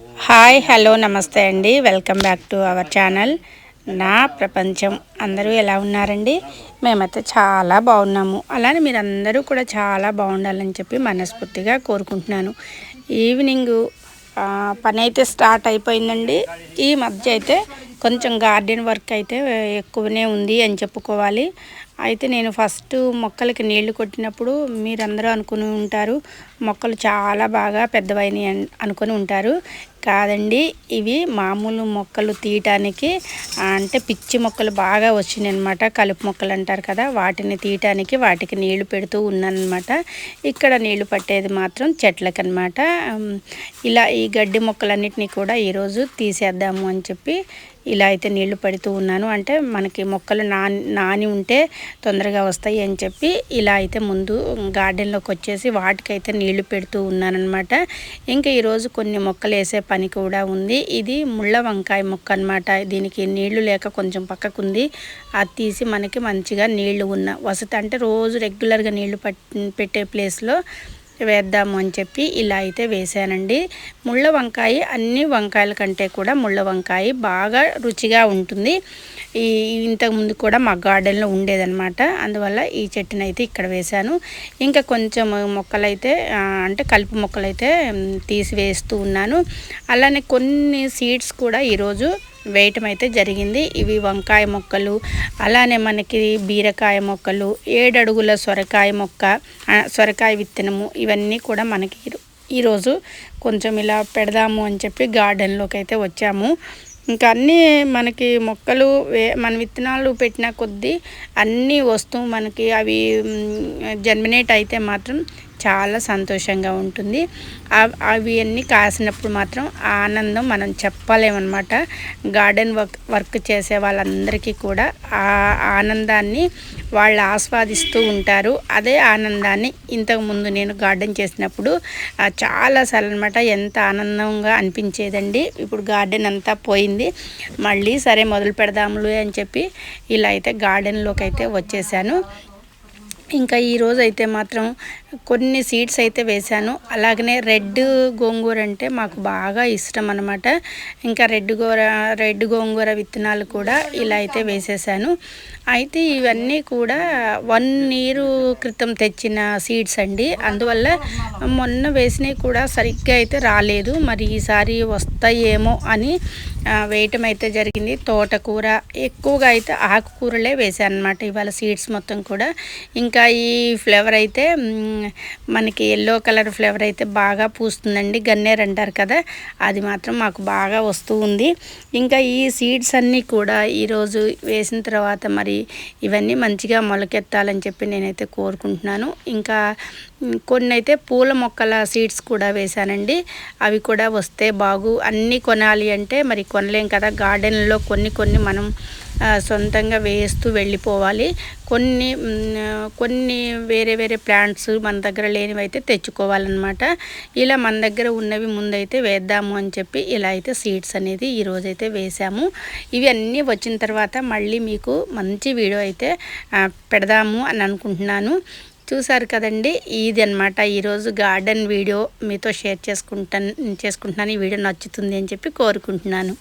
Hi hello నమస్తే అండి. Welcome back to our channel నా ప్రపంచం. అందరూ ఎలా ఉన్నారండి? మేమైతే చాలా బాగున్నాము. అలానే మీరందరూ కూడా చాలా బాగుండాలని చెప్పి మనస్ఫూర్తిగా కోరుకుంటున్నాను. ఈవినింగ్ పని అయితే స్టార్ట్ అయిపోయిందండి. ఈ మధ్య అయితే కొంచెం గార్డెన్ వర్క్ అయితే ఎక్కువనే ఉంది అని చెప్పుకోవాలి. అయితే నేను ఫస్ట్ మొక్కలకి నీళ్లు కొట్టినప్పుడు మీరందరూ అనుకుని ఉంటారు మొక్కలు చాలా బాగా పెద్దవైనవి అనుకొని ఉంటారు. కాదండి, ఇవి మామూలు మొక్కలు తీయటానికి అంటే పిచ్చి మొక్కలు బాగా వచ్చినాయి అనమాట. కలుపు మొక్కలు అంటారు కదా, వాటిని తీయటానికి వాటికి నీళ్లు పెడుతూ ఉన్నానమాట. ఇక్కడ నీళ్లు పట్టేది మాత్రం చెట్లకనమాట. ఇలా ఈ గడ్డి మొక్కలన్నిటినీ కూడా ఈరోజు తీసేద్దాము అని చెప్పి ఇలా అయితే నీళ్లు పెడుతూ ఉన్నాను. అంటే మనకి మొక్కలు నాని ఉంటే తొందరగా వస్తాయి అని చెప్పి ఇలా అయితే ముందు గార్డెన్లోకి వచ్చేసి వాటికైతే నీళ్లు పెడుతూ ఉన్నానమాట. ఇంకా ఈరోజు కొన్ని మొక్కలు వేసే పని కూడా ఉంది. ఇది ముళ్ళ వంకాయ మొక్క అనమాట. దీనికి నీళ్లు లేక కొంచెం పక్కకుంది. అది తీసి మనకి మంచిగా నీళ్లు ఉన్న వసతి అంటే రోజు రెగ్యులర్గా నీళ్లు పెట్టే ప్లేస్లో వేద్దాము అని చెప్పి ఇలా అయితే వేసానండి. ముళ్ళ వంకాయ అన్ని వంకాయల కంటే కూడా ముళ్ళ వంకాయ బాగా రుచిగా ఉంటుంది. ఇంతకుముందు కూడా మా గార్డెన్లో ఉండేదన్నమాట. అందువల్ల ఈ చెట్టుని అయితే ఇక్కడ వేశాను. ఇంకా కొంచెం మొక్కలైతే అంటే కలుపు మొక్కలైతే తీసి వేస్తూ ఉన్నాను. అలానే కొన్ని సీడ్స్ కూడా ఈరోజు వేయటం అయితే జరిగింది. ఇవి వంకాయ మొక్కలు, అలానే మనకి బీరకాయ మొక్కలు, 7 అడుగుల సొరకాయ మొక్క, సొరకాయ విత్తనము, ఇవన్నీ కూడా మనకి ఈరోజు కొంచెం ఇలా పెడదాము అని చెప్పి గార్డెన్లోకి అయితే వచ్చాము. ఇంకా అన్నీ మనకి మొక్కలు మన విత్తనాలు పెట్టిన కొద్దీ అన్నీ వస్తూ మనకి అవి జర్మినేట్ అయితే మాత్రం చాలా సంతోషంగా ఉంటుంది. అవి అన్నీ కాసినప్పుడు మాత్రం ఆనందం మనం చెప్పలేమన్నమాట. గార్డెన్ వర్క్ చేసే వాళ్ళందరికీ కూడా ఆ ఆనందాన్ని వాళ్ళు ఆస్వాదిస్తూ ఉంటారు. అదే ఆనందాన్ని ఇంతకుముందు నేను గార్డెన్ చేసినప్పుడు చాలాసార్లు అనమాట ఎంత ఆనందంగా అనిపించేదండి. ఇప్పుడు గార్డెన్ అంతా పోయింది. మళ్ళీ సరే మొదలు పెడదాములే అని చెప్పి ఇలా అయితే గార్డెన్లోకి అయితే వచ్చేసాను. ఇంకా ఈరోజు అయితే మాత్రం కొన్ని సీడ్స్ అయితే వేశాను. అలాగనే రెడ్ గోంగూర అంటే మాకు బాగా ఇష్టం అనమాట. ఇంకా రెడ్ గోంగూర విత్తనాలు కూడా ఇలా అయితే వేసేసాను. అయితే ఇవన్నీ కూడా 1 year క్రితం తెచ్చిన సీడ్స్ అండి. అందువల్ల మొన్న వేసినవి కూడా సరిగ్గా అయితే రాలేదు. మరి ఈసారి వస్తాయేమో అని వేయటం అయితే జరిగింది. తోటకూర ఎక్కువగా అయితే ఆకుకూరలే వేసాను అనమాట ఇవాళ సీడ్స్ మొత్తం కూడా. ఇంకా ఈ ఫ్లేవర్ అయితే మనకి ఎల్లో కలర్ ఫ్లేవర్ అయితే బాగా పూస్తుందండి. గన్నేరు అంటారు కదా, అది మాత్రం మాకు బాగా వస్తూ ఉంది. ఇంకా ఈ సీడ్స్ అన్నీ కూడా ఈరోజు వేసిన తర్వాత మరి ఇవన్నీ మంచిగా మొలకెత్తాలని చెప్పి నేనైతే కోరుకుంటున్నాను. ఇంకా కొన్ని అయితే పూల మొక్కల సీడ్స్ కూడా వేశానండి. అవి కూడా వస్తే అన్నీ కొనాలి అంటే మరి కొనలేం కదా. గార్డెన్లో కొన్ని మనం సొంతంగా వేస్తూ వెళ్ళిపోవాలి. కొన్ని వేరే ప్లాంట్స్ మన దగ్గర లేనివి అయితే తెచ్చుకోవాలన్నమాట. ఇలా మన దగ్గర ఉన్నవి ముందైతే వేద్దాము అని చెప్పి ఇలా అయితే సీడ్స్ అనేది ఈరోజైతే వేసాము. ఇవి అన్నీ వచ్చిన తర్వాత మళ్ళీ మీకు మంచి వీడియో అయితే పెడదాము అని అనుకుంటున్నాను. చూసారు కదండి, ఇది అనమాట ఈరోజు గార్డెన్ వీడియో మీతో షేర్ చేసుకుంటున్నాను. ఈ వీడియో నచ్చుతుంది అని చెప్పి కోరుకుంటున్నాను.